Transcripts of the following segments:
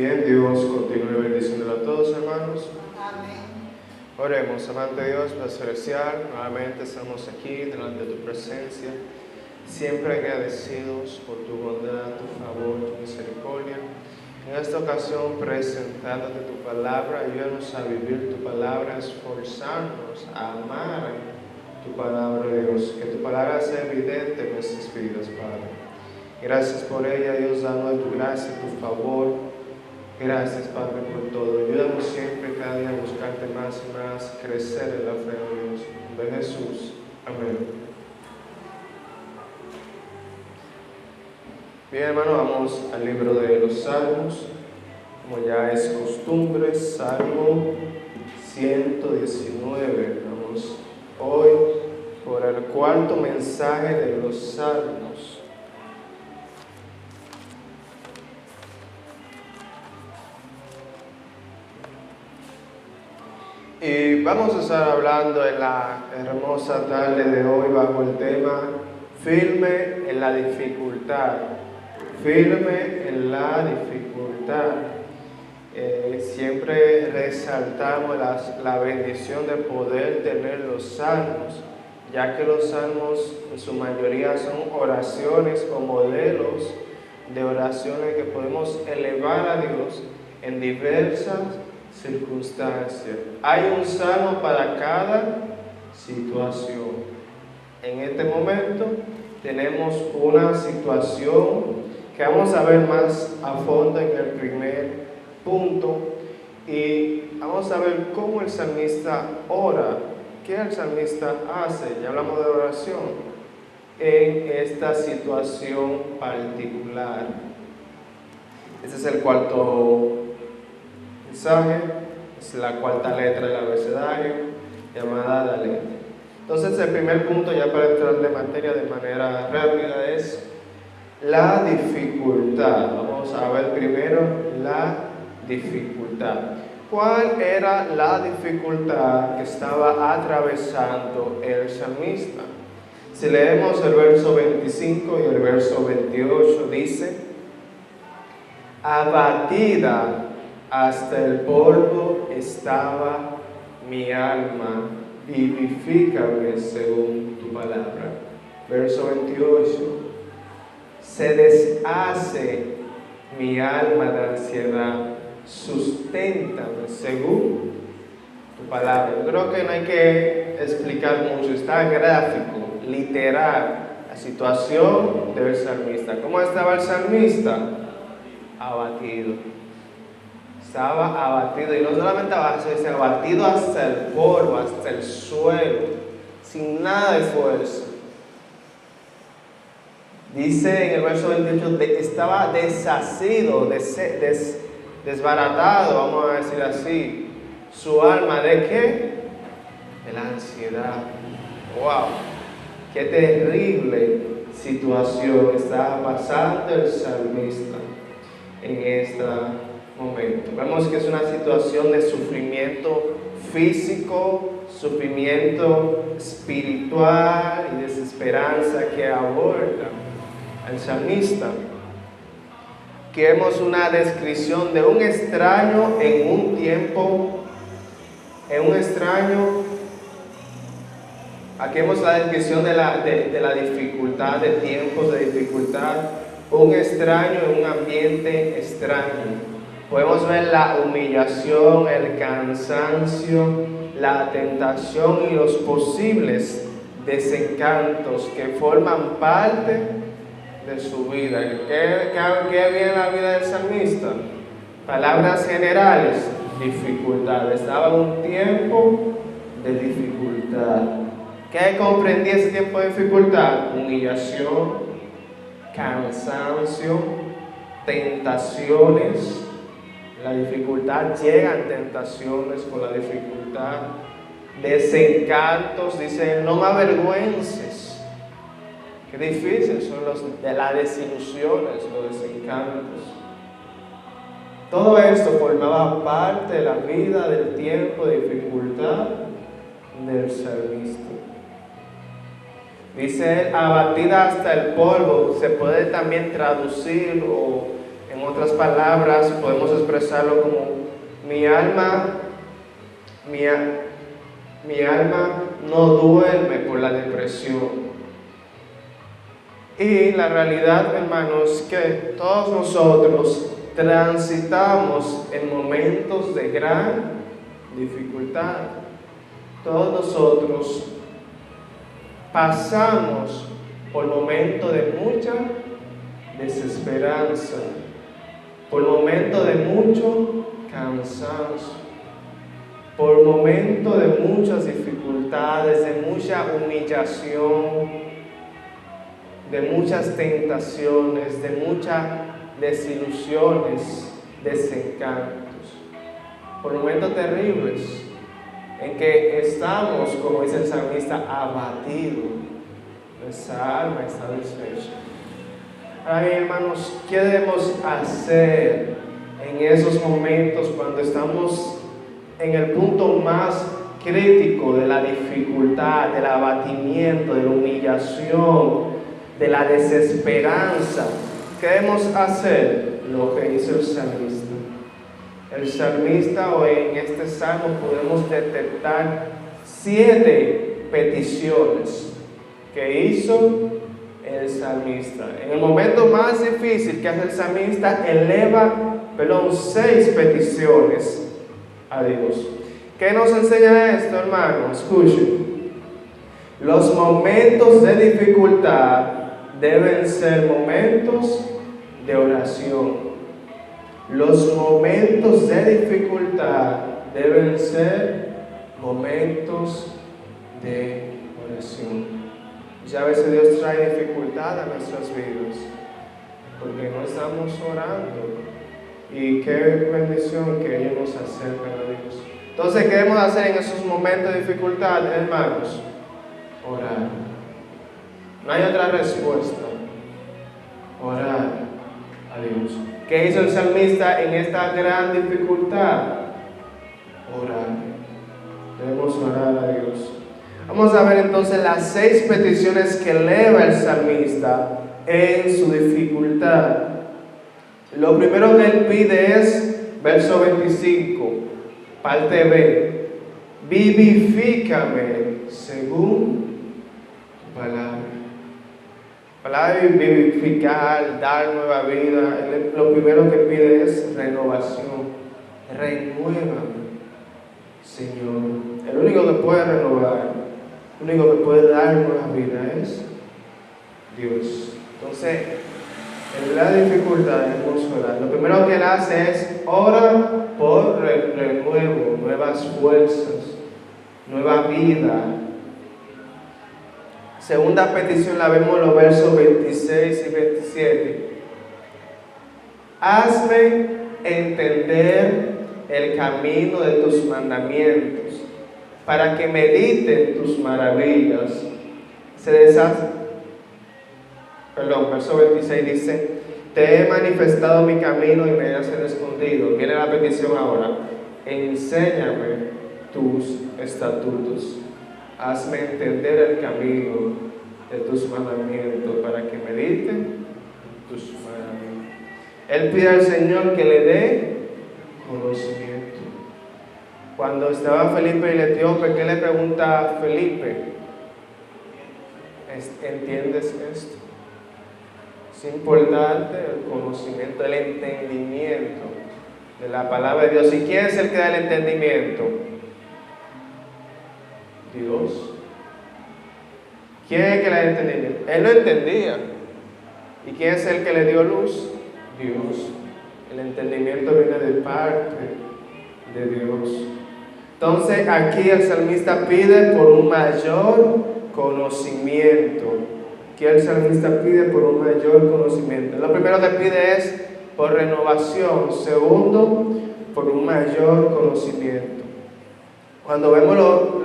Bien, Dios continúe bendiciéndolo a todos, hermanos. Amén. Oremos, amante Dios, Padre celestial, nuevamente estamos aquí delante de tu presencia, siempre agradecidos por tu bondad, tu favor, tu misericordia. En esta ocasión, presentándote tu palabra, ayúdanos a vivir tu palabra, a esforzarnos, a amar tu palabra, Dios, que tu palabra sea evidente en nuestras vidas, Padre. Gracias por ella, Dios, danos tu gracia, tu favor. Gracias, Padre, por todo. Ayúdanos siempre, cada día, a buscarte más y más, crecer en la fe de Dios. En nombre de Jesús. Amén. Bien, hermano, vamos al libro de los Salmos. Como ya es costumbre, Salmo 119. Vamos hoy por el cuarto mensaje de los Salmos. Y vamos a estar hablando en la hermosa tarde de hoy bajo el tema firme en la dificultad. Firme en la dificultad. Siempre resaltamos la bendición de poder tener los salmos, ya que los salmos en su mayoría son oraciones o modelos de oraciones que podemos elevar a Dios en diversas circunstancias. Hay un salmo para cada situación. En este momento tenemos una situación que vamos a ver más a fondo en el primer punto y vamos a ver cómo el salmista ora, qué el salmista hace. Ya hablamos de oración en esta situación particular. Este es el cuarto mensaje, es la cuarta letra del abecedario, llamada Dalet. Entonces, el primer punto, ya para entrar de materia de manera rápida, es la dificultad. Vamos a ver primero la dificultad. ¿Cuál era la dificultad que estaba atravesando el salmista? Si leemos el verso 25 y el verso 28, dice: abatida hasta el polvo estaba mi alma, vivifícame según tu palabra. Verso 28. Se deshace mi alma de ansiedad, susténtame según tu palabra. Yo creo que no hay que explicar mucho, está gráfico, literal, la situación del salmista. ¿Cómo estaba el salmista? Abatido. Estaba abatido, y no solamente abatido hasta el polvo, hasta el suelo, sin nada de fuerza. Dice en el verso 28, estaba desasido, desbaratado, vamos a decir así, su alma. ¿De qué? De la ansiedad. ¡Wow! ¡Qué terrible situación estaba pasando el salmista en este momento! Vemos que es una situación de sufrimiento físico, sufrimiento espiritual y desesperanza que aborda al salmista. Que vemos una descripción de un extraño en un tiempo, aquí vemos la descripción de la dificultad, de tiempos de dificultad, un extraño en un ambiente extraño. Podemos ver la humillación, el cansancio, la tentación y los posibles desencantos que forman parte de su vida. ¿Qué había en la vida del salmista? Palabras generales: dificultad. Estaba en un tiempo de dificultad. ¿Qué comprendía ese tiempo de dificultad? Humillación, cansancio, tentaciones. La dificultad, llegan tentaciones con la dificultad, desencantos. Dice: no me avergüences. Qué difíciles son las desilusiones, los desencantos. Todo esto formaba parte de la vida, del tiempo de dificultad del salmista. Dice: abatida hasta el polvo. Se puede también traducir o En otras palabras, podemos expresarlo como mi alma no duerme por la depresión. Y la realidad, hermanos, que todos nosotros transitamos en momentos de gran dificultad. Todos nosotros pasamos por momentos de mucha desesperanza, por momentos de mucho cansancio, por momentos de muchas dificultades, de mucha humillación, de muchas tentaciones, de muchas desilusiones, desencantos, por momentos terribles en que estamos, como dice el salmista, abatidos, nuestra alma está deshecha. Ahora bien, hermanos, ¿qué debemos hacer en esos momentos cuando estamos en el punto más crítico de la dificultad, del abatimiento, de la humillación, de la desesperanza? ¿Qué debemos hacer? Lo que hizo el salmista. El salmista, o en este salmo podemos detectar 7 peticiones que hizo el salmista. En el momento más difícil que hace el salmista, eleva 6 peticiones a Dios. ¿Qué nos enseña esto, hermano? Escuchen. Los momentos de dificultad deben ser momentos de oración. Los momentos de dificultad deben ser momentos de oración. Ya a veces Dios trae dificultad a nuestras vidas porque no estamos orando. Y qué bendición que ellos nos acercan a Dios. Entonces, ¿qué debemos hacer en esos momentos de dificultad, hermanos? Orar. No hay otra respuesta. Orar a Dios. ¿Qué hizo el salmista en esta gran dificultad? Orar. Debemos orar a Dios. Vamos a ver entonces las 6 peticiones que eleva el salmista en su dificultad. Lo primero que él pide es, verso 25, parte B: vivifícame según tu palabra. Palabra de vivificar, dar nueva vida. Lo primero que pide es renovación. Renuévame, Señor. El único que puede renovar, el único que puede dar nueva vida es Dios. Entonces, en la dificultad debemos orar. Lo primero que él hace es ora por renuevo, nuevas fuerzas, nueva vida. Segunda petición la vemos en los versos 26 y 27. Hazme entender el camino de tus mandamientos, para que medite en tus maravillas. Verso 26 dice: te he manifestado mi camino y me has escondido. Viene la petición ahora: enséñame tus estatutos. Hazme entender el camino de tus mandamientos, para que medite tus mandamientos. Él pide al Señor que le dé conocimiento. Cuando estaba Felipe el etíope, ¿qué le pregunta a Felipe? ¿Entiendes esto? Es importante el conocimiento, el entendimiento de la palabra de Dios. ¿Y quién es el que da el entendimiento? Dios. ¿Quién es el que le da el entendimiento? Él lo entendía. ¿Y quién es el que le dio luz? Dios. El entendimiento viene de parte de Dios. Entonces aquí el salmista pide por un mayor conocimiento. Aquí el salmista pide por un mayor conocimiento. Lo primero que pide es por renovación. Segundo, por un mayor conocimiento. Cuando vemos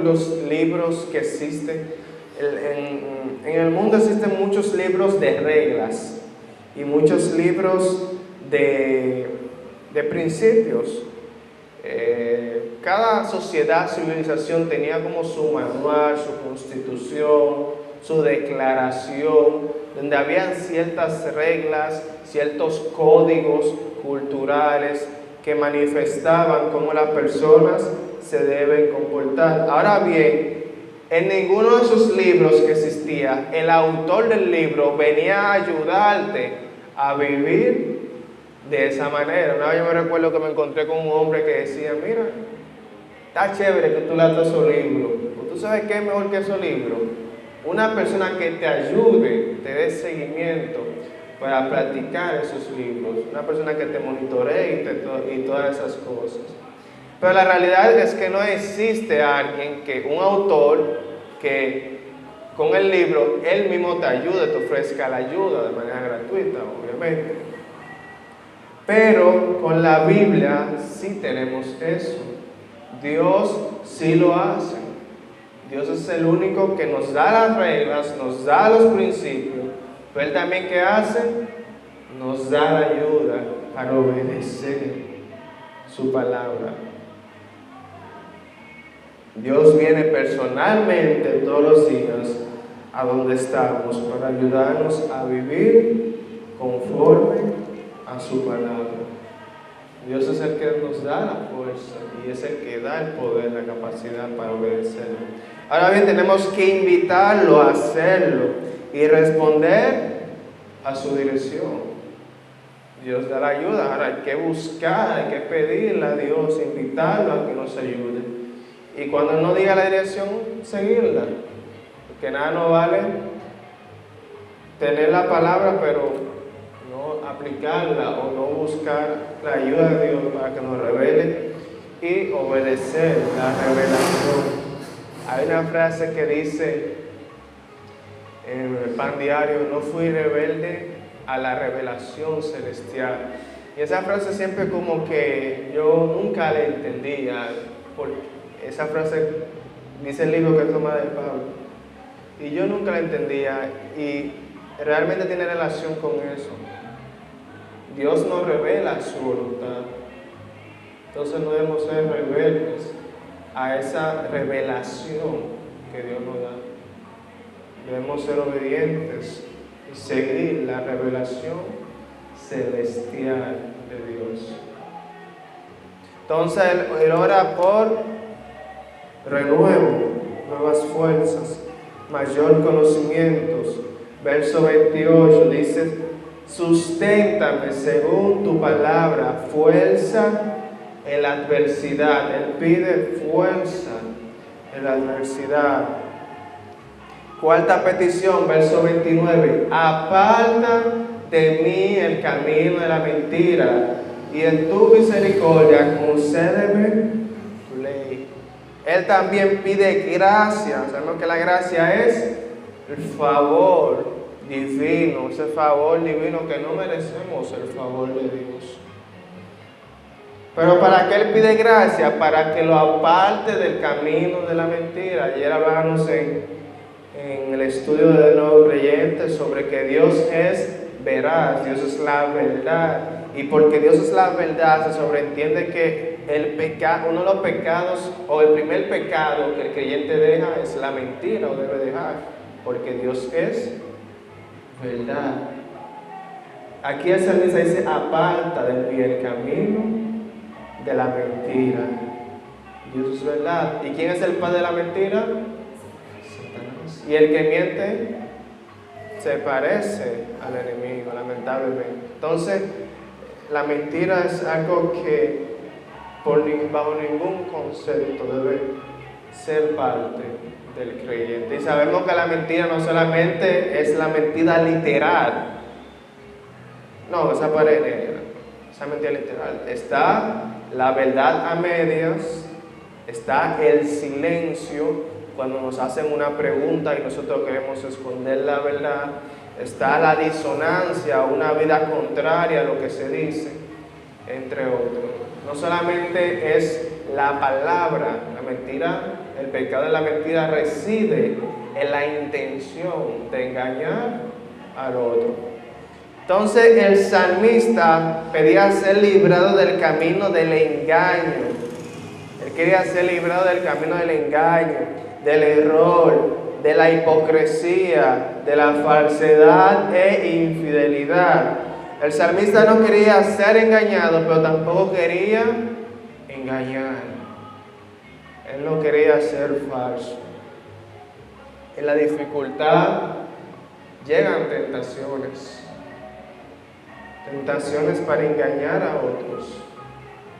los libros que existen, en el mundo existen muchos libros de reglas y muchos libros de principios. Cada sociedad, civilización tenía como su manual, su constitución, su declaración, donde habían ciertas reglas, ciertos códigos culturales que manifestaban cómo las personas se deben comportar. Ahora bien, en ninguno de esos libros que existía, el autor del libro venía a ayudarte a vivir de esa manera. Una vez yo me recuerdo que me encontré con un hombre que decía, mira, está chévere que tú leas todos esos libros. ¿Tú sabes qué es mejor que esos libros? Una persona que te ayude, te dé seguimiento para practicar esos libros. Una persona que te monitoree y todas esas cosas. Pero la realidad es que no existe alguien, un autor, que con el libro él mismo te ayude, te ofrezca la ayuda de manera gratuita, obviamente. Pero con la Biblia sí tenemos eso. Dios sí lo hace. Dios es el único que nos da las reglas, nos da los principios, pero Él también, ¿qué hace? Nos da la ayuda para obedecer su palabra. Dios viene personalmente todos los días a donde estamos para ayudarnos a vivir conforme a su palabra. Dios es el que nos da la fuerza y es el que da el poder, la capacidad para obedecerlo. Ahora bien, tenemos que invitarlo a hacerlo y responder a su dirección. Dios da la ayuda, ahora hay que buscar, hay que pedirle a Dios, invitarlo a que nos ayude. Y cuando no diga la dirección, seguirla. Porque nada nos vale tener la palabra, pero no aplicarla o no buscar la ayuda de Dios para que nos revele y obedecer la revelación. Hay una frase que dice en el Pan Diario, no fui rebelde a la revelación celestial. Y esa frase siempre como que yo nunca la entendía, porque esa frase dice el libro que es tomada de Pablo, y yo nunca la entendía, y realmente tiene relación con eso. Dios nos revela su voluntad, entonces no debemos ser rebeldes a esa revelación que Dios nos da. Debemos ser obedientes y seguir la revelación celestial de Dios. Entonces Él ora por renuevo, nuevas fuerzas, mayor conocimientos. Verso 28 dice, susténtame según tu palabra, fuerza en la adversidad. Él pide fuerza en la adversidad. Cuarta petición, verso 29, aparta de mí el camino de la mentira y en tu misericordia concédeme tu ley. Él también pide gracia. Sabemos que la gracia es el favor divino, ese favor divino que no merecemos, el favor de Dios. Pero ¿para qué Él pide gracia? Para que lo aparte del camino de la mentira. Ayer hablábamos en el estudio del nuevo creyente sobre que Dios es veraz, Dios es la verdad. Y porque Dios es la verdad, se sobreentiende que uno de los pecados, o el primer pecado que el creyente deja es la mentira, o debe dejar, porque Dios es verdad. Aquí el salmista dice, aparta de mí el camino de la mentira. Dios es verdad. ¿Y quién es el padre de la mentira? Satanás. Y el que miente se parece al enemigo, lamentablemente. Entonces, la mentira es algo que bajo ningún concepto debe ser parte del creyente. Y sabemos que la mentira no solamente es la mentira literal. No, esa pared negra, esa mentira literal. Está la verdad a medias, está el silencio cuando nos hacen una pregunta y nosotros queremos esconder la verdad. Está la disonancia, una vida contraria a lo que se dice, entre otros. No solamente es la palabra, la mentira, el pecado de la mentira reside en la intención de engañar al otro. Entonces el salmista pedía ser librado del camino del engaño. Él quería ser librado del camino del engaño, del error, de la hipocresía, de la falsedad e infidelidad. El salmista no quería ser engañado, pero tampoco quería engañar. Él no quería ser falso. En la dificultad llegan tentaciones. Tentaciones para engañar a otros.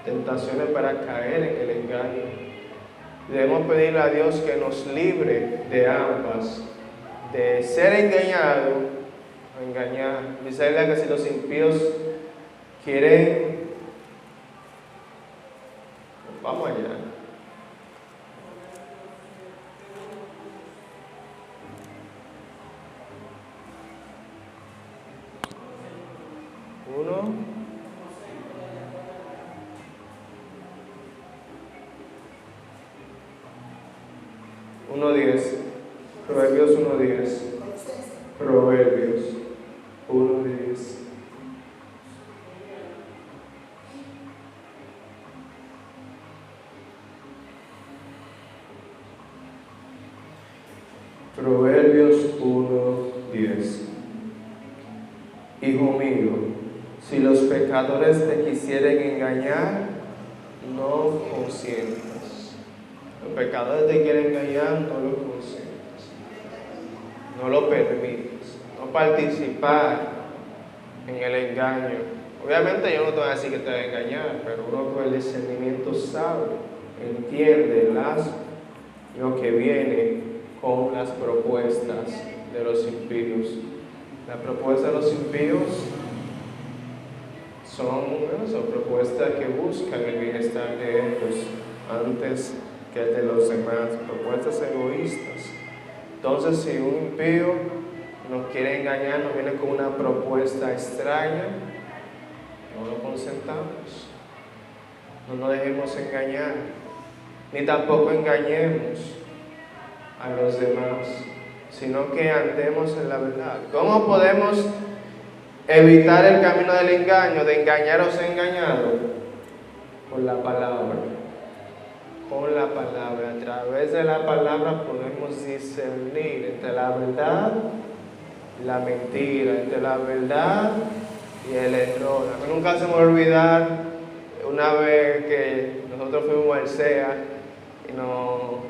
Tentaciones para caer en el engaño. Debemos pedirle a Dios que nos libre de ambas, de ser engañado o engañar. Dice la que si los impíos quieren, vamos allá. Proverbios 1:10. Proverbios 1:10. Proverbios 1:10. Hijo mío, si los pecadores te quisieren engañar, no consientas. Los pecadores te quieren engañar, no lo consientas. No lo permites. No participar en el engaño. Obviamente yo no te voy a decir que te voy a engañar, pero uno con el discernimiento sabe, entiende lo que viene con las propuestas de los impíos. Las propuestas de los impíos son propuestas que buscan el bienestar de ellos antes que el de los demás, propuestas egoístas. Entonces, si un impío nos quiere engañar, nos viene con una propuesta extraña, no lo consentamos. No nos dejemos engañar, ni tampoco engañemos a los demás, sino que andemos en la verdad. ¿Cómo podemos evitar el camino del engaño, de engañar o ser engañado? Con la palabra. Con la palabra. A través de la palabra podemos discernir entre la verdad y la mentira, entre la verdad y el error. A mí nunca se me va a olvidar una vez que nosotros fuimos al CEA y nos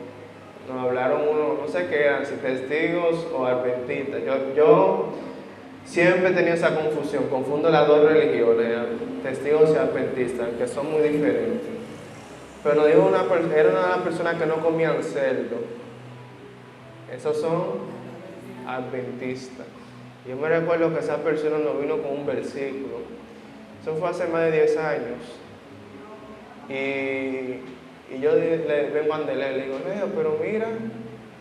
hablaron no sé qué eran, si testigos o adventistas. Yo siempre he tenido esa confusión, confundo las dos religiones, testigos y adventistas, que son muy diferentes. Pero nos dijo era una persona que no comían cerdo. Esos son adventistas. Yo me recuerdo que esa persona nos vino con un versículo. Eso fue hace más de 10 años. Y yo le vengo a Andele, le digo, Leo, pero mira,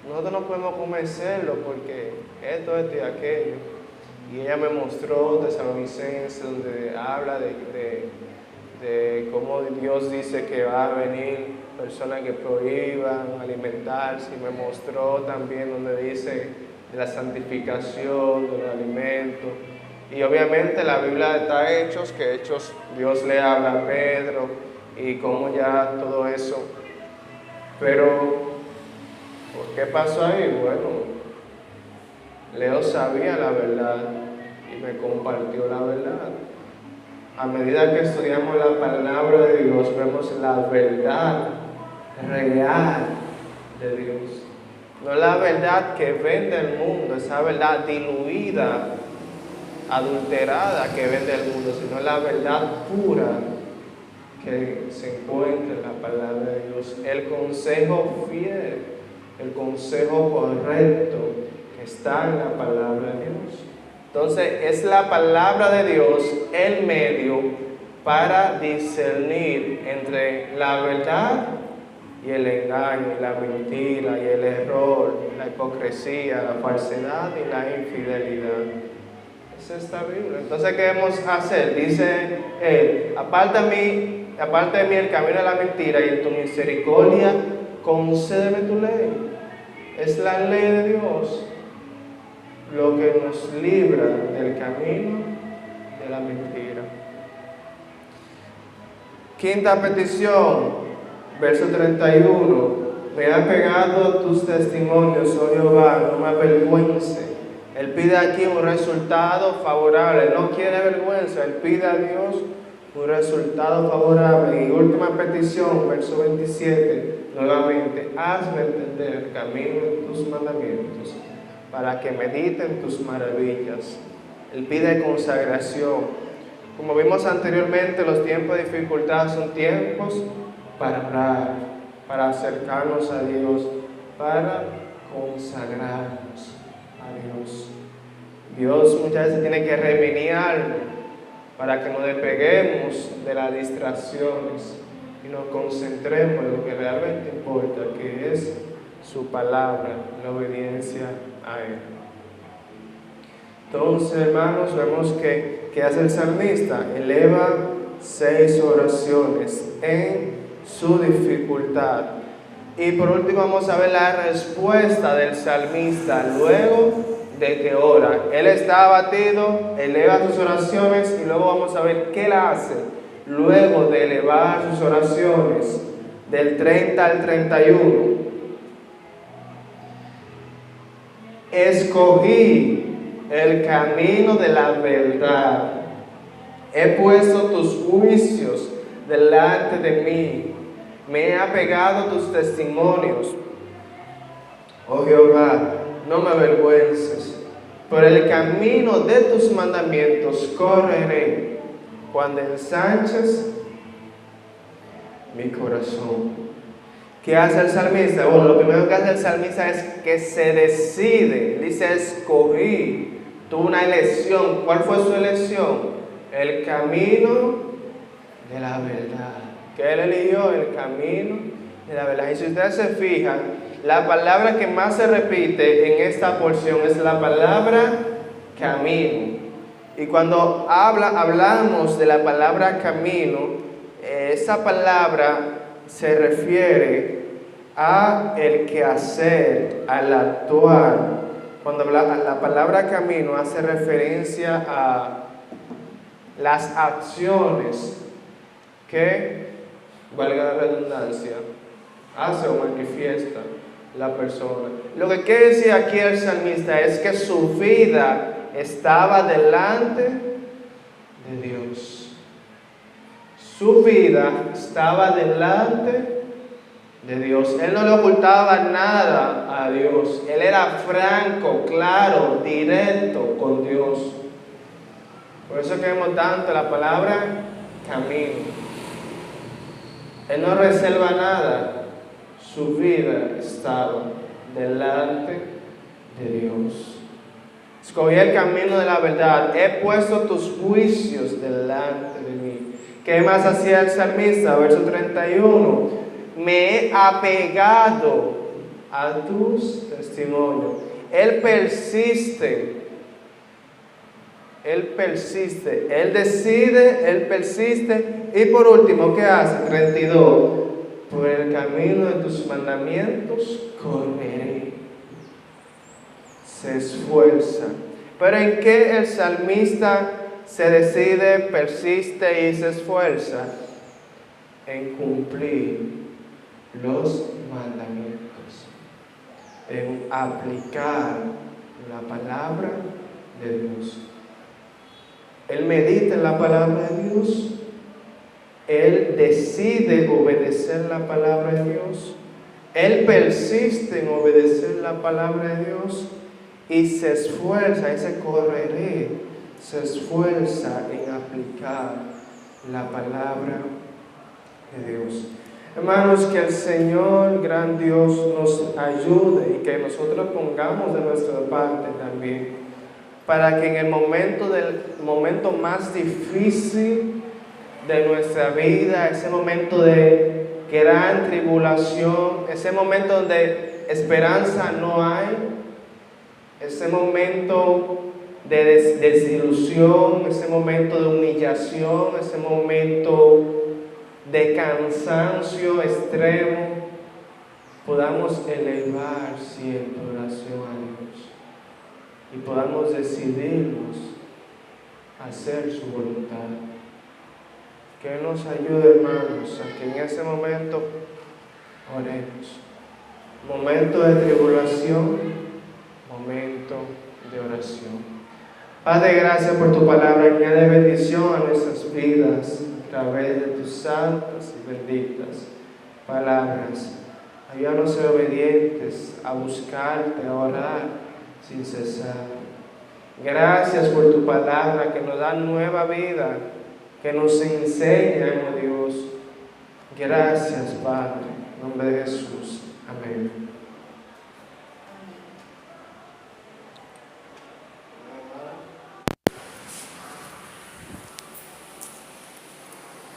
nosotros no podemos comer cerdo porque esto y aquello. Y ella me mostró Tesalonicenses, donde habla de cómo Dios dice que va a venir personas que prohíban alimentarse, y me mostró también donde dice de la santificación de los alimentos. Y obviamente la Biblia está Hechos, que Hechos Dios le habla a Pedro y cómo ya todo eso. Pero, ¿por qué pasó ahí? Bueno, Leo sabía la verdad y me compartió la verdad. A medida que estudiamos la palabra de Dios, vemos la verdad real de Dios. No la verdad que vende el mundo, esa verdad diluida, adulterada que vende el mundo, sino la verdad pura que se encuentra en la palabra de Dios. El consejo fiel, el consejo correcto que está en la palabra de Dios. Entonces, es la palabra de Dios el medio para discernir entre la verdad y el engaño, y la mentira, y el error, la hipocresía, la falsedad y la infidelidad. Es esta Biblia. Entonces, ¿qué debemos hacer? Dice él, aparte de mí el camino de la mentira, y en tu misericordia concédeme tu ley. Es la ley de Dios lo que nos libra del camino de la mentira. Quinta petición, verso 31. me ha pegado tus testimonios, oh Jehová, no me avergüence. Él pide aquí un resultado favorable, no quiere vergüenza, él pide a Dios un resultado favorable. Y última petición, verso 27, nuevamente, hazme entender el camino de tus mandamientos, para que medite en tus maravillas. Él pide consagración. Como vimos anteriormente, los tiempos de dificultad son tiempos para orar, para acercarnos a Dios, para consagrarnos a Dios. Dios muchas veces tiene que remediarnos para que nos despeguemos de las distracciones y nos concentremos en lo que realmente importa, que es su palabra, la obediencia a Él. Entonces, hermanos, vemos que hace el salmista, eleva 6 oraciones en su dificultad. Y por último vamos a ver la respuesta del salmista luego de que ora. Él está abatido, eleva sus oraciones y luego vamos a ver qué la hace luego de elevar sus oraciones del 30 al 31. Escogí el camino de la verdad. He puesto tus juicios delante de mí. Me he apegado a tus testimonios. Oh Jehová, no me avergüences. Por el camino de tus mandamientos correré, cuando ensanches mi corazón. ¿Qué hace el salmista? Bueno, lo primero que hace el salmista es que se decide. Dice, escogí. Tuvo una elección. ¿Cuál fue su elección? El camino de la verdad. Que él eligió el camino de la verdad. Y si ustedes se fijan, la palabra que más se repite en esta porción es la palabra camino. Y cuando hablamos de la palabra camino, esa palabra se refiere a el quehacer, al actuar. Cuando la palabra camino hace referencia a las acciones que, valga la redundancia, hace o manifiesta la persona. Lo que quiere decir aquí el salmista es que su vida estaba delante de Dios. Su vida estaba delante de Dios. Él no le ocultaba nada a Dios. Él era franco, claro, directo con Dios. Por eso que vemos tanto la palabra camino. Él no reserva nada. Su vida estaba delante de Dios. Escogí el camino de la verdad. He puesto tus juicios delante de mí. ¿Qué más hacía el salmista? Verso 31. Me he apegado a tus testimonios. Él persiste. Él decide, él persiste. Y por último, ¿qué hace? 32. Por el camino de tus mandamientos correré. Se esfuerza. Pero ¿en qué el salmista se decide, persiste y se esfuerza? En cumplir los mandamientos, en aplicar la palabra de Dios. Él medita en la palabra de Dios, él decide obedecer la palabra de Dios, él persiste en obedecer la palabra de Dios y se esfuerza, ese correré, se esfuerza en aplicar la palabra de Dios. Hermanos, que el Señor, gran Dios, nos ayude y que nosotros pongamos de nuestra parte también, para que en el momento más difícil de nuestra vida, ese momento de gran tribulación, ese momento donde esperanza no hay, ese momento de desilusión, ese momento de humillación, ese momento de cansancio extremo, podamos elevar siempre oración a Dios y podamos decidirnos a hacer su voluntad. Que Él nos ayude, hermanos, a que en ese momento oremos. momento de tribulación, momento de oración. Padre, gracias por tu palabra, añade bendición a nuestras vidas a través de tus santas y benditas palabras. Ayúdanos a ser obedientes, a buscarte, a orar sin cesar. Gracias por tu palabra que nos da nueva vida, que nos enseña, oh Dios. Gracias, Padre, en nombre de Jesús. Amén.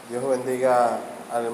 Dios bendiga al